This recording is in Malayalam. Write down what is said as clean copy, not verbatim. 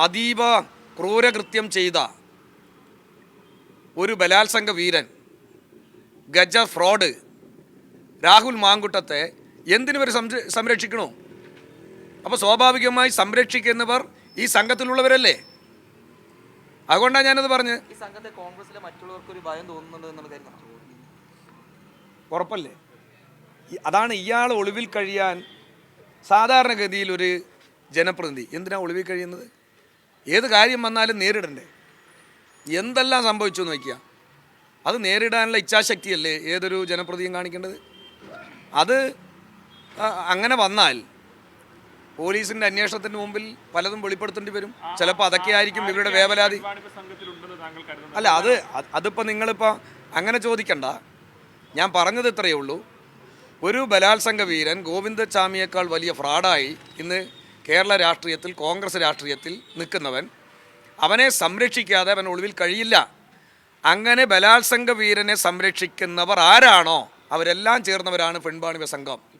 അതീവ ക്രൂരകൃത്യം ചെയ്ത ഒരു ബലാത്സംഗ വീരൻ, ഗജ ഫ്രോഡ് രാഹുൽ മാങ്കുട്ടത്തെ എന്തിനു സംരക്ഷിക്കണോ? അപ്പോൾ സ്വാഭാവികമായി സംരക്ഷിക്കുന്നവർ ഈ സംഘത്തിലുള്ളവരല്ലേ? അതുകൊണ്ടാണ് ഞാനത് പറഞ്ഞ്. ഈ സംഘത്തെ കോൺഗ്രസിലെ മറ്റുള്ളവർക്ക് ഒരു ഭയം തോന്നുന്നുണ്ട് എന്നുള്ളതായിരുന്നു ഉറപ്പല്ലേ? അതാണ് ഇയാൾ ഒളിവിൽ കഴിയാൻ സാധാരണഗതിയിൽ ഒരു ജനപ്രതിനിധി എന്തിനാണ് ഒളിവിൽ കഴിയുന്നത്? ഏത് കാര്യം വന്നാലും നേരിടണ്ടേ? എന്തെല്ലാം സംഭവിച്ചു എന്ന് നോക്കിയാൽ അത് നേരിടാനുള്ള ഇച്ഛാശക്തിയല്ലേ ഏതൊരു ജനപ്രതിനിധിയും കാണിക്കേണ്ടത്? അത് അങ്ങനെ വന്നാൽ പോലീസിൻ്റെ അന്വേഷണത്തിന് മുമ്പിൽ പലതും വെളിപ്പെടുത്തേണ്ടി വരും. ചിലപ്പോൾ അതൊക്കെ ആയിരിക്കും ഇവരുടെ വേവലാതി. അല്ല, അതിപ്പോൾ നിങ്ങളിപ്പോൾ അങ്ങനെ ചോദിക്കണ്ട. ഞാൻ പറഞ്ഞത് ഇത്രയേ ഉള്ളൂ. ഒരു ബലാത്സംഗ വീരൻ ഗോവിന്ദചാമിയേക്കാൾ വലിയ ഫ്രോഡായി ഇന്ന് കേരള രാഷ്ട്രീയത്തിൽ, കോൺഗ്രസ് രാഷ്ട്രീയത്തിൽ നിൽക്കുന്നവൻ, അവനെ സംരക്ഷിക്കാതെ അവൻ ഒളിവിൽ കഴിയില്ല. അങ്ങനെ ബലാത്സംഗ വീരനെ സംരക്ഷിക്കുന്നവർ ആരാണോ അവരെല്ലാം ചേർന്നവരാണ് പെൺവാണിഭ സംഘം.